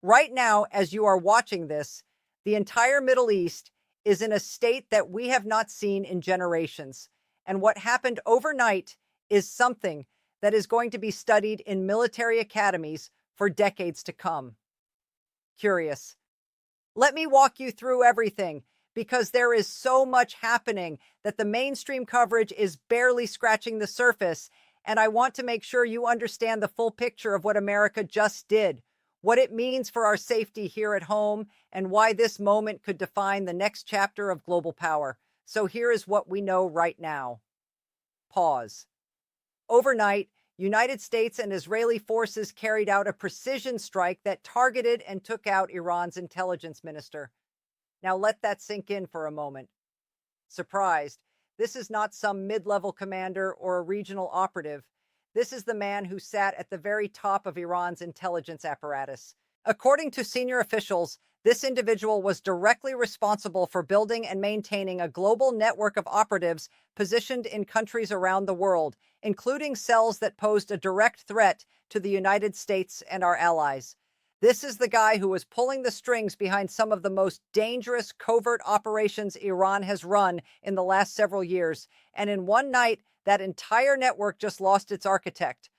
Right now, as you are watching this, the entire Middle East is in a state that we have not seen in generations. And what happened overnight is something that is going to be studied in military academies for decades to come. Curious. Let me walk you through everything because there is so much happening that the mainstream coverage is barely scratching the surface. And I want to make sure you understand the full picture of what America just did, what it means for our safety here at home, and why this moment could define the next chapter of global power. So here is what we know right now. Pause. Overnight, United States and Israeli forces carried out a precision strike that targeted and took out Iran's intelligence minister. Now let that sink in for a moment. Surprised, this is not some mid-level commander or a regional operative. This is the man who sat at the very top of Iran's intelligence apparatus. According to senior officials, this individual was directly responsible for building and maintaining a global network of operatives positioned in countries around the world, including cells that posed a direct threat to the United States and our allies. This is the guy who was pulling the strings behind some of the most dangerous covert operations Iran has run in the last several years. And in one night, that entire network just lost its architect.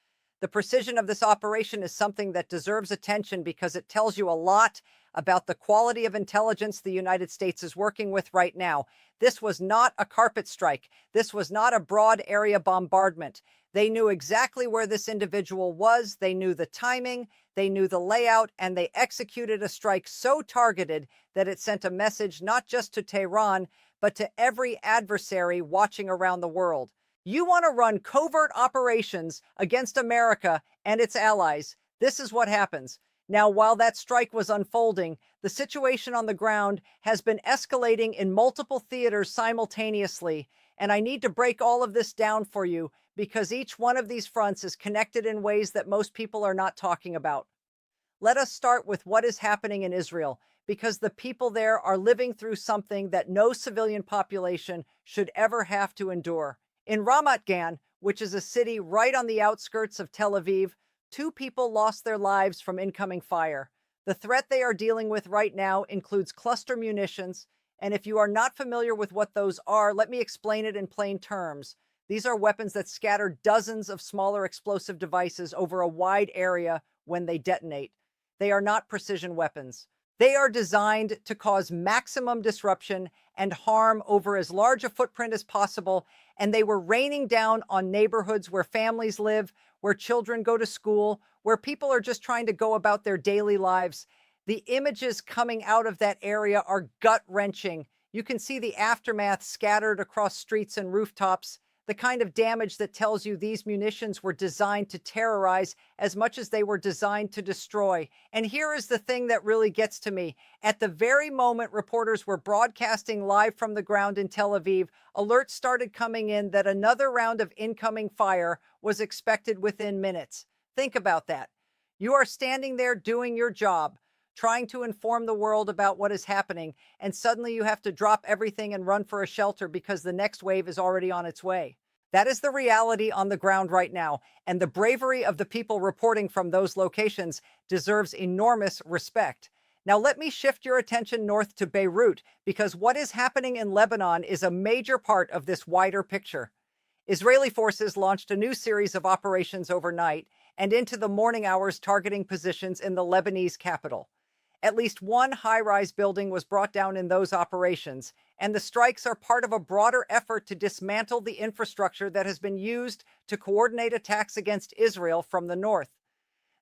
The precision of this operation is something that deserves attention because it tells you a lot about the quality of intelligence the United States is working with right now. This was not a carpet strike. This was not a broad area bombardment. They knew exactly where this individual was. They knew the timing, they knew the layout, and they executed a strike so targeted that it sent a message not just to Tehran, but to every adversary watching around the world. You want to run covert operations against America and its allies. This is what happens. Now, while that strike was unfolding, the situation on the ground has been escalating in multiple theaters simultaneously. And I need to break all of this down for you because each one of these fronts is connected in ways that most people are not talking about. Let us start with what is happening in Israel, because the people there are living through something that no civilian population should ever have to endure. In Ramat Gan, which is a city right on the outskirts of Tel Aviv, 2 people lost their lives from incoming fire. The threat they are dealing with right now includes cluster munitions, and if you are not familiar with what those are, let me explain it in plain terms. These are weapons that scatter dozens of smaller explosive devices over a wide area when they detonate. They are not precision weapons. They are designed to cause maximum disruption and harm over as large a footprint as possible, and they were raining down on neighborhoods where families live, where children go to school, where people are just trying to go about their daily lives. The images coming out of that area are gut-wrenching. You can see the aftermath scattered across streets and rooftops, the kind of damage that tells you these munitions were designed to terrorize as much as they were designed to destroy. And here is the thing that really gets to me. At the very moment reporters were broadcasting live from the ground in Tel Aviv, alerts started coming in that another round of incoming fire was expected within minutes. Think about that. You are standing there doing your job, trying to inform the world about what is happening, and suddenly you have to drop everything and run for a shelter because the next wave is already on its way. That is the reality on the ground right now, and the bravery of the people reporting from those locations deserves enormous respect. Now let me shift your attention north to Beirut, because what is happening in Lebanon is a major part of this wider picture. Israeli forces launched a new series of operations overnight and into the morning hours targeting positions in the Lebanese capital. At least one high-rise building was brought down in those operations, and the strikes are part of a broader effort to dismantle the infrastructure that has been used to coordinate attacks against Israel from the north.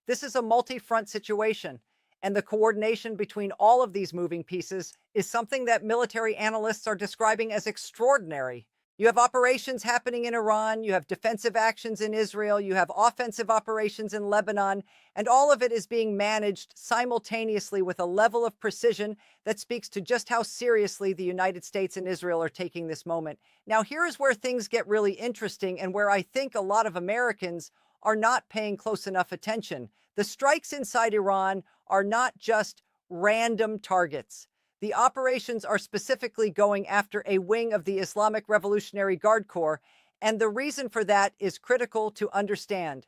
This is a multi-front situation, and the coordination between all of these moving pieces is something that military analysts are describing as extraordinary. You have operations happening in Iran, you have defensive actions in Israel, you have offensive operations in Lebanon, and all of it is being managed simultaneously with a level of precision that speaks to just how seriously the United States and Israel are taking this moment. Now, here is where things get really interesting and where I think a lot of Americans are not paying close enough attention. The strikes inside Iran are not just random targets. The operations are specifically going after a wing of the Islamic Revolutionary Guard Corps, and the reason for that is critical to understand.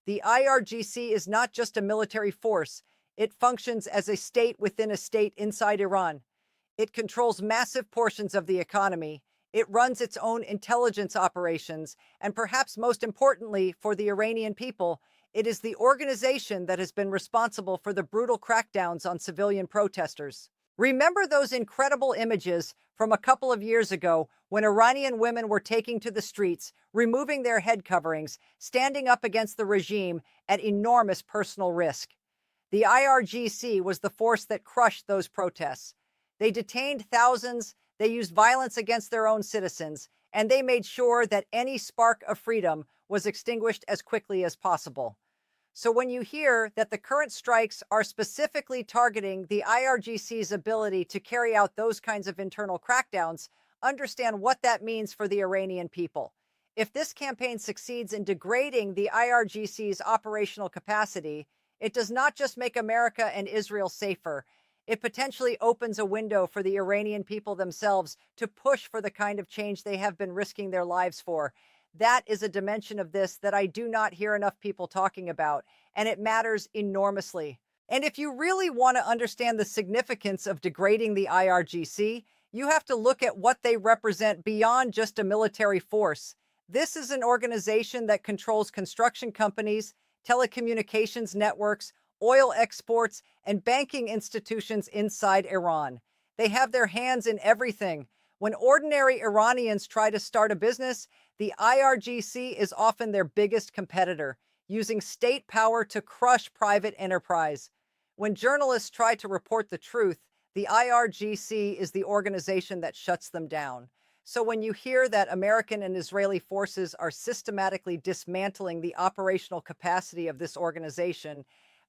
The IRGC is not just a military force, It functions as a state within a state inside Iran. It controls massive portions of the economy. It runs its own intelligence operations. And perhaps most importantly for the Iranian people, it is the organization that has been responsible for the brutal crackdowns on civilian protesters. Remember those incredible images from a couple of years ago when Iranian women were taking to the streets, removing their head coverings, standing up against the regime at enormous personal risk? The IRGC was the force that crushed those protests. They detained thousands, they used violence against their own citizens, and they made sure that any spark of freedom was extinguished as quickly as possible. So when you hear that the current strikes are specifically targeting the IRGC's ability to carry out those kinds of internal crackdowns, understand what that means for the Iranian people. If this campaign succeeds in degrading the IRGC's operational capacity, it does not just make America and Israel safer. It potentially opens a window for the Iranian people themselves to push for the kind of change they have been risking their lives for. That is a dimension of this that I do not hear enough people talking about, and it matters enormously. And if you really want to understand the significance of degrading the IRGC, you have to look at what they represent beyond just a military force. This is an organization that controls construction companies, telecommunications networks, oil exports, and banking institutions inside Iran. They have their hands in everything. When ordinary Iranians try to start a business, the IRGC is often their biggest competitor, using state power to crush private enterprise. When journalists try to report the truth, the IRGC is the organization that shuts them down. So when you hear that American and Israeli forces are systematically dismantling the operational capacity of this organization,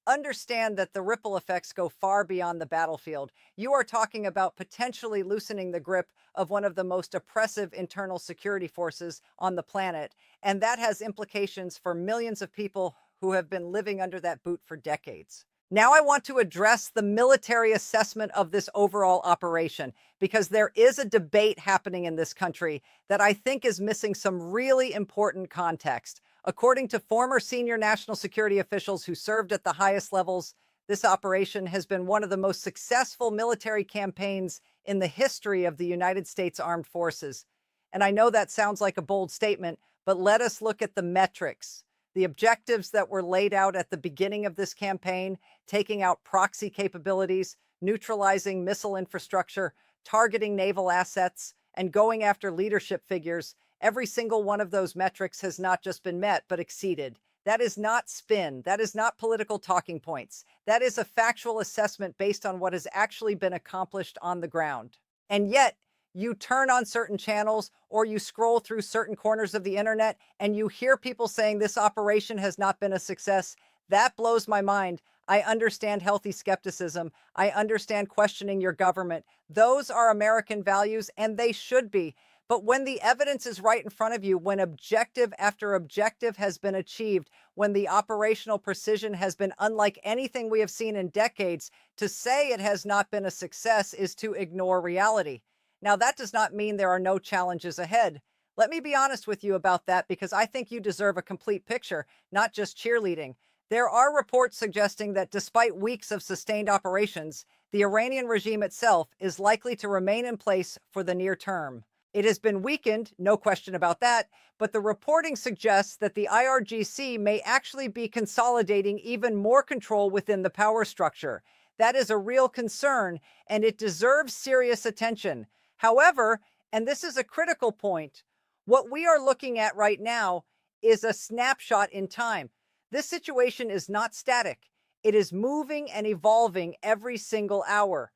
understand that the ripple effects go far beyond the battlefield. You are talking about potentially loosening the grip of one of the most oppressive internal security forces on the planet, and that has implications for millions of people who have been living under that boot for decades. Now I want to address the military assessment of this overall operation, because there is a debate happening in this country that I think is missing some really important context. According to former senior national security officials who served at the highest levels, this operation has been one of the most successful military campaigns in the history of the United States Armed Forces. And I know that sounds like a bold statement, but let us look at the metrics. The objectives that were laid out at the beginning of this campaign, taking out proxy capabilities, neutralizing missile infrastructure, targeting naval assets, and going after leadership figures, every single one of those metrics has not just been met, but exceeded. That is not spin. That is not political talking points. That is a factual assessment based on what has actually been accomplished on the ground. And yet, you turn on certain channels or you scroll through certain corners of the internet and you hear people saying this operation has not been a success. That blows my mind. I understand healthy skepticism. I understand questioning your government. Those are American values, and they should be. But when the evidence is right in front of you, when objective after objective has been achieved, when the operational precision has been unlike anything we have seen in decades, to say it has not been a success is to ignore reality. Now, that does not mean there are no challenges ahead. Let me be honest with you about that, because I think you deserve a complete picture, not just cheerleading. There are reports suggesting that despite weeks of sustained operations, the Iranian regime itself is likely to remain in place for the near term. It has been weakened, no question about that, but the reporting suggests that the IRGC may actually be consolidating even more control within the power structure. That is a real concern, and it deserves serious attention. However, and this is a critical point, what we are looking at right now is a snapshot in time. This situation is not static. It is moving and evolving every single hour.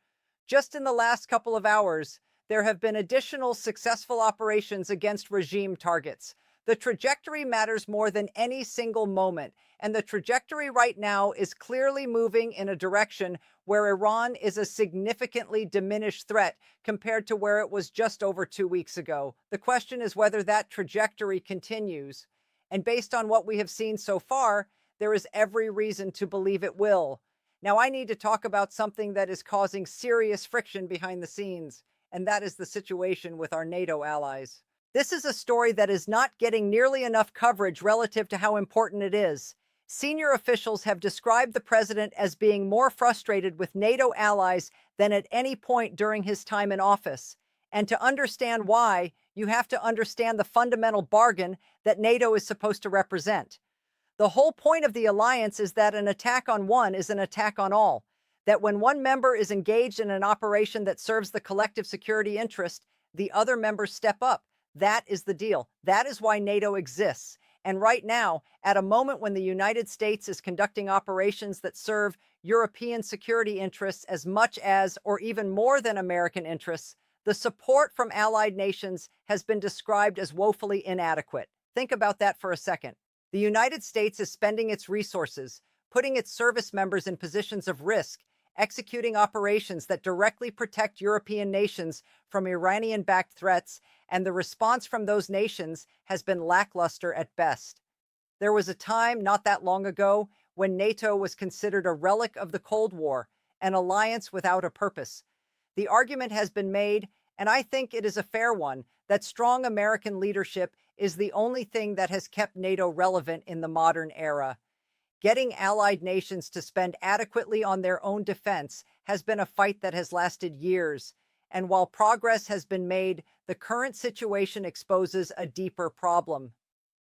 Just in the last couple of hours, there have been additional successful operations against regime targets. The trajectory matters more than any single moment, and the trajectory right now is clearly moving in a direction where Iran is a significantly diminished threat compared to where it was just over 2 weeks ago. The question is whether that trajectory continues. And based on what we have seen so far, there is every reason to believe it will. Now, I need to talk about something that is causing serious friction behind the scenes, and that is the situation with our NATO allies. This is a story that is not getting nearly enough coverage relative to how important it is. Senior officials have described the president as being more frustrated with NATO allies than at any point during his time in office. And to understand why, you have to understand the fundamental bargain that NATO is supposed to represent. The whole point of the alliance is that an attack on one is an attack on all. That when one member is engaged in an operation that serves the collective security interest, the other members step up. That is the deal. That is why NATO exists. And right now, at a moment when the United States is conducting operations that serve European security interests as much as, or even more than American interests, the support from allied nations has been described as woefully inadequate. Think about that for a second. The United States is spending its resources, putting its service members in positions of risk, executing operations that directly protect European nations from Iranian-backed threats, and the response from those nations has been lackluster at best. There was a time not that long ago when NATO was considered a relic of the Cold War, an alliance without a purpose. The argument has been made, and I think it is a fair one, that strong American leadership is the only thing that has kept NATO relevant in the modern era. Getting allied nations to spend adequately on their own defense has been a fight that has lasted years. And while progress has been made, the current situation exposes a deeper problem.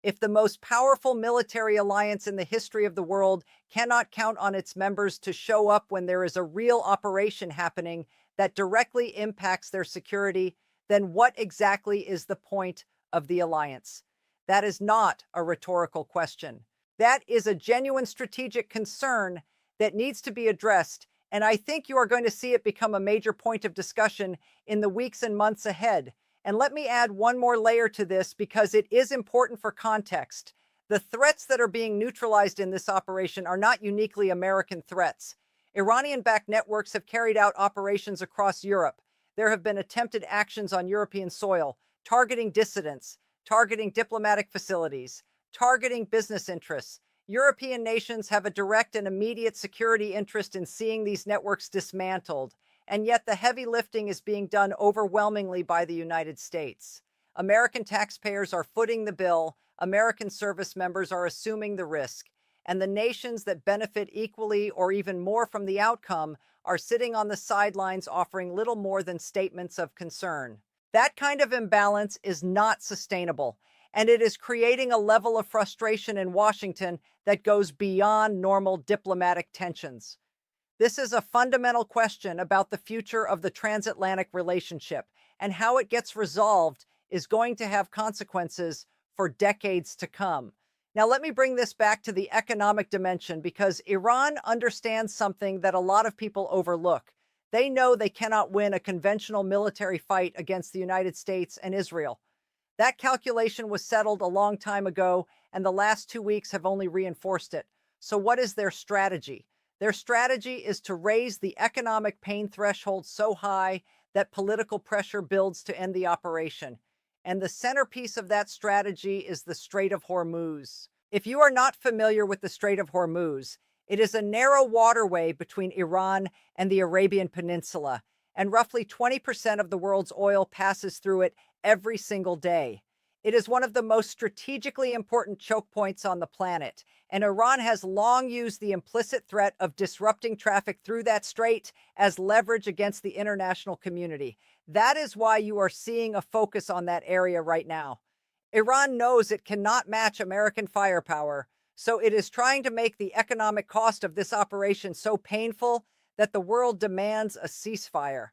If the most powerful military alliance in the history of the world cannot count on its members to show up when there is a real operation happening that directly impacts their security, then what exactly is the point of the alliance? That is not a rhetorical question. That is a genuine strategic concern that needs to be addressed, and I think you are going to see it become a major point of discussion in the weeks and months ahead. And let me add one more layer to this because it is important for context. The threats that are being neutralized in this operation are not uniquely American threats. Iranian-backed networks have carried out operations across Europe. There have been attempted actions on European soil, targeting dissidents, targeting diplomatic facilities, targeting business interests. European nations have a direct and immediate security interest in seeing these networks dismantled, and yet the heavy lifting is being done overwhelmingly by the United States. American taxpayers are footing the bill, American service members are assuming the risk, and the nations that benefit equally or even more from the outcome are sitting on the sidelines offering little more than statements of concern. That kind of imbalance is not sustainable, and it is creating a level of frustration in Washington that goes beyond normal diplomatic tensions. This is a fundamental question about the future of the transatlantic relationship, and how it gets resolved is going to have consequences for decades to come. Now, let me bring this back to the economic dimension because Iran understands something that a lot of people overlook. They know they cannot win a conventional military fight against the United States and Israel. That calculation was settled a long time ago, and the last 2 weeks have only reinforced it. So what is their strategy? Their strategy is to raise the economic pain threshold so high that political pressure builds to end the operation. And the centerpiece of that strategy is the Strait of Hormuz. If you are not familiar with the Strait of Hormuz, it is a narrow waterway between Iran and the Arabian Peninsula, and roughly 20% of the world's oil passes through it every single day. It is one of the most strategically important choke points on the planet, and Iran has long used the implicit threat of disrupting traffic through that strait as leverage against the international community. That is why you are seeing a focus on that area right now. Iran knows it cannot match American firepower, so it is trying to make the economic cost of this operation so painful that the world demands a ceasefire.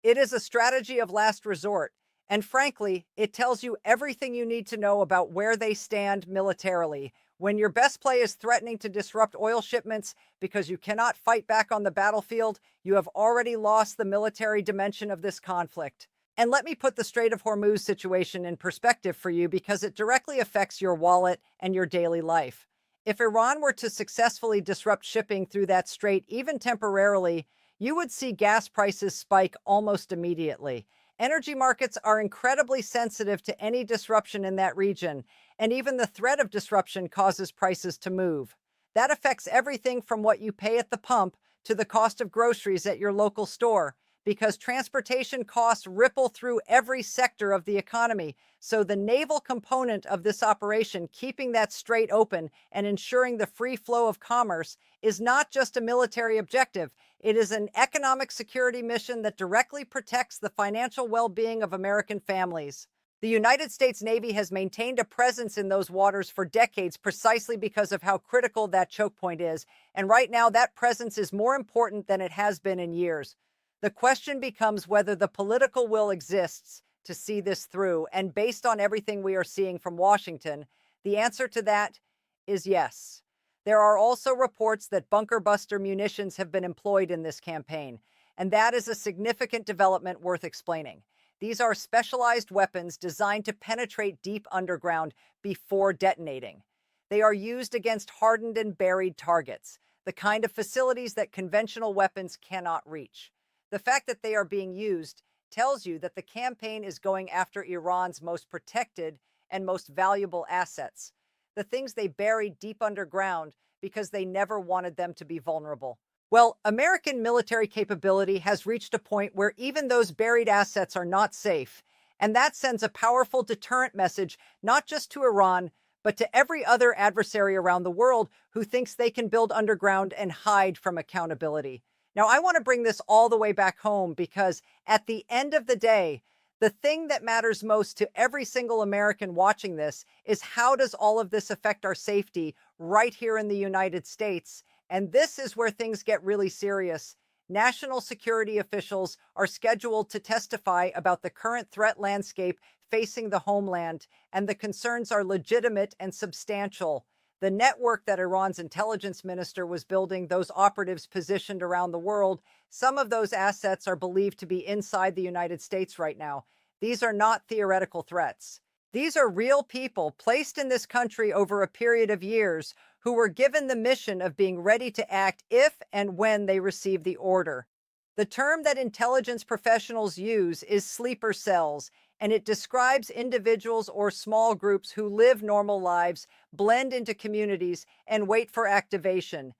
It is a strategy of last resort, and frankly, it tells you everything you need to know about where they stand militarily. When your best play is threatening to disrupt oil shipments because you cannot fight back on the battlefield, you have already lost the military dimension of this conflict. And let me put the Strait of Hormuz situation in perspective for you because it directly affects your wallet and your daily life. If Iran were to successfully disrupt shipping through that strait, even temporarily, you would see gas prices spike almost immediately. Energy markets are incredibly sensitive to any disruption in that region, and even the threat of disruption causes prices to move. That affects everything from what you pay at the pump to the cost of groceries at your local store, because transportation costs ripple through every sector of the economy. So the naval component of this operation, keeping that strait open and ensuring the free flow of commerce, is not just a military objective. It is an economic security mission that directly protects the financial well-being of American families. The United States Navy has maintained a presence in those waters for decades precisely because of how critical that choke point is. And right now, that presence is more important than it has been in years. The question becomes whether the political will exists to see this through. And based on everything we are seeing from Washington, the answer to that is yes. There are also reports that bunker buster munitions have been employed in this campaign, and that is a significant development worth explaining. These are specialized weapons designed to penetrate deep underground before detonating. They are used against hardened and buried targets, the kind of facilities that conventional weapons cannot reach. The fact that they are being used tells you that the campaign is going after Iran's most protected and most valuable assets, the things they buried deep underground because they never wanted them to be vulnerable. Well, American military capability has reached a point where even those buried assets are not safe, and that sends a powerful deterrent message not just to Iran, but to every other adversary around the world who thinks they can build underground and hide from accountability. Now, I want to bring this all the way back home because at the end of the day, the thing that matters most to every single American watching this is how does all of this affect our safety right here in the United States? And this is where things get really serious. National security officials are scheduled to testify about the current threat landscape facing the homeland, and the concerns are legitimate and substantial. The network that Iran's intelligence minister was building, those operatives positioned around the world, some of those assets are believed to be inside the United States right now. These are not theoretical threats. These are real people placed in this country over a period of years who were given the mission of being ready to act if and when they receive the order. The term that intelligence professionals use is sleeper cells, and it describes individuals or small groups who live normal lives, blend into communities, and wait for activation.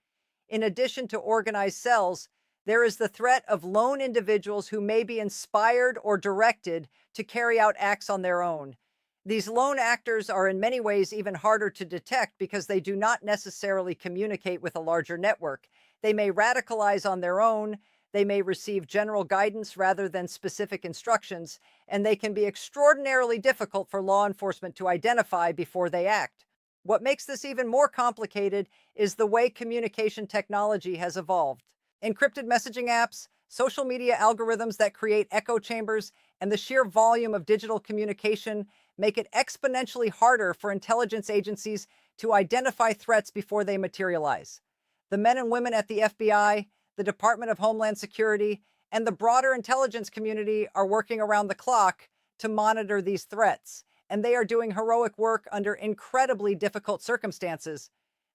In addition to organized cells, there is the threat of lone individuals who may be inspired or directed to carry out acts on their own. These lone actors are in many ways even harder to detect because they do not necessarily communicate with a larger network. They may radicalize on their own, they may receive general guidance rather than specific instructions, and they can be extraordinarily difficult for law enforcement to identify before they act. What makes this even more complicated is the way communication technology has evolved. Encrypted messaging apps, social media algorithms that create echo chambers, and the sheer volume of digital communication make it exponentially harder for intelligence agencies to identify threats before they materialize. The men and women at the FBI, the Department of Homeland Security, and the broader intelligence community are working around the clock to monitor these threats, and they are doing heroic work under incredibly difficult circumstances.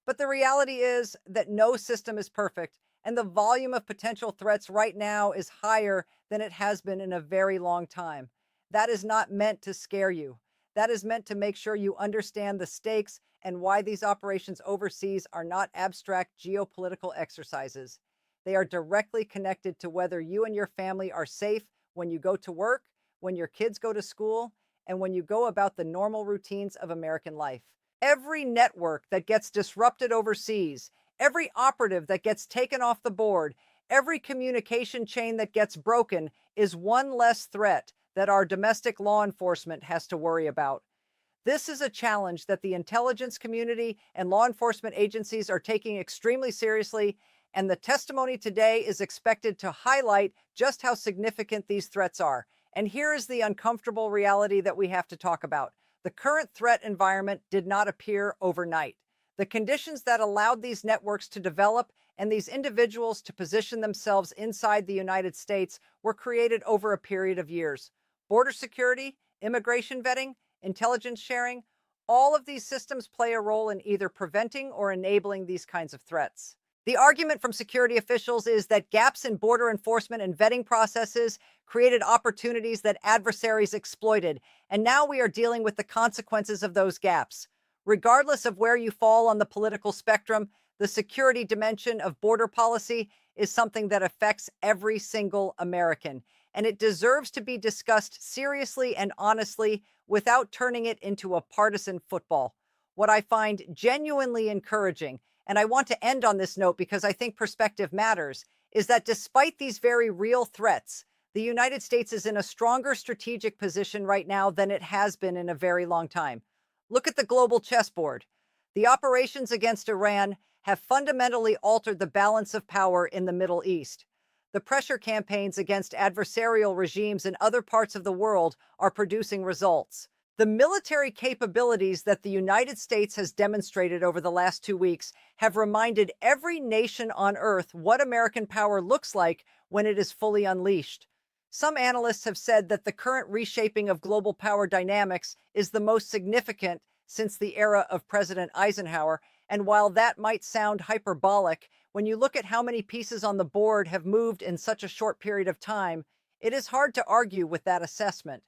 But the reality is that no system is perfect, and the volume of potential threats right now is higher than it has been in a very long time. That is not meant to scare you. That is meant to make sure you understand the stakes and why these operations overseas are not abstract geopolitical exercises. They are directly connected to whether you and your family are safe when you go to work, when your kids go to school, and when you go about the normal routines of American life. Every network that gets disrupted overseas, every operative that gets taken off the board, every communication chain that gets broken is one less threat that our domestic law enforcement has to worry about. This is a challenge that the intelligence community and law enforcement agencies are taking extremely seriously, and the testimony today is expected to highlight just how significant these threats are. And here is the uncomfortable reality that we have to talk about. The current threat environment did not appear overnight. The conditions that allowed these networks to develop and these individuals to position themselves inside the United States were created over a period of years. Border security, immigration vetting, intelligence sharing, all of these systems play a role in either preventing or enabling these kinds of threats. The argument from security officials is that gaps in border enforcement and vetting processes created opportunities that adversaries exploited, and now we are dealing with the consequences of those gaps. Regardless of where you fall on the political spectrum, the security dimension of border policy is something that affects every single American, and it deserves to be discussed seriously and honestly without turning it into a partisan football. What I find genuinely encouraging, and I want to end on this note because I think perspective matters, is that despite these very real threats, the United States is in a stronger strategic position right now than it has been in a very long time. Look at the global chessboard. The operations against Iran have fundamentally altered the balance of power in the Middle East. The pressure campaigns against adversarial regimes in other parts of the world are producing results. The military capabilities that the United States has demonstrated over the last 2 weeks have reminded every nation on earth what American power looks like when it is fully unleashed. Some analysts have said that the current reshaping of global power dynamics is the most significant since the era of President Eisenhower. And while that might sound hyperbolic, when you look at how many pieces on the board have moved in such a short period of time, it is hard to argue with that assessment.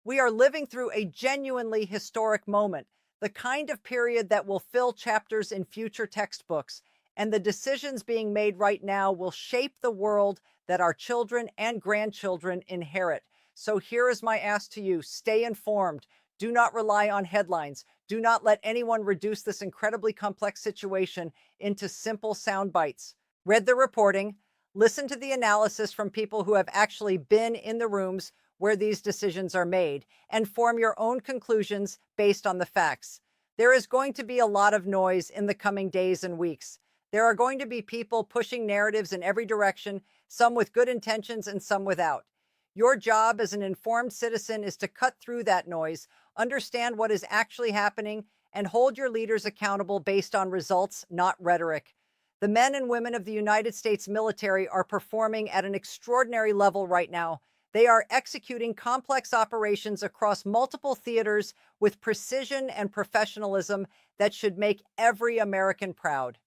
We are living through a genuinely historic moment, the kind of period that will fill chapters in future textbooks, and the decisions being made right now will shape the world that our children and grandchildren inherit. So here is my ask to you: stay informed. Do not rely on headlines. Do not let anyone reduce this incredibly complex situation into simple sound bites. Read the reporting, listen to the analysis from people who have actually been in the rooms where these decisions are made, and form your own conclusions based on the facts. There is going to be a lot of noise in the coming days and weeks. There are going to be people pushing narratives in every direction, some with good intentions and some without. Your job as an informed citizen is to cut through that noise, understand what is actually happening, and hold your leaders accountable based on results, not rhetoric. The men and women of the United States military are performing at an extraordinary level right now. They are executing complex operations across multiple theaters with precision and professionalism that should make every American proud.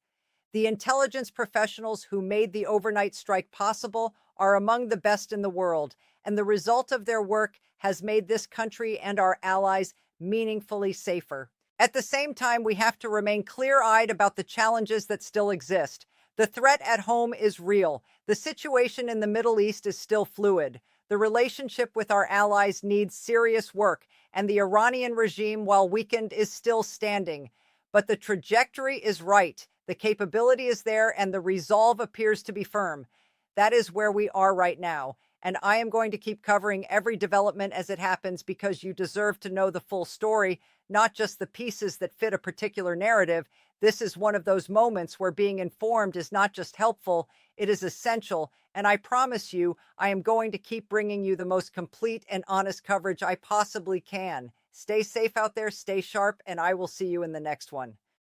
The intelligence professionals who made the overnight strike possible are among the best in the world, and the result of their work has made this country and our allies meaningfully safer. At the same time, we have to remain clear-eyed about the challenges that still exist. The threat at home is real. The situation in the Middle East is still fluid. The relationship with our allies needs serious work, and the Iranian regime, while weakened, is still standing. But the trajectory is right. The capability is there, and the resolve appears to be firm. That is where we are right now. And I am going to keep covering every development as it happens because you deserve to know the full story, not just the pieces that fit a particular narrative. This is one of those moments where being informed is not just helpful, it is essential. And I promise you, I am going to keep bringing you the most complete and honest coverage I possibly can. Stay safe out there, stay sharp, and I will see you in the next one.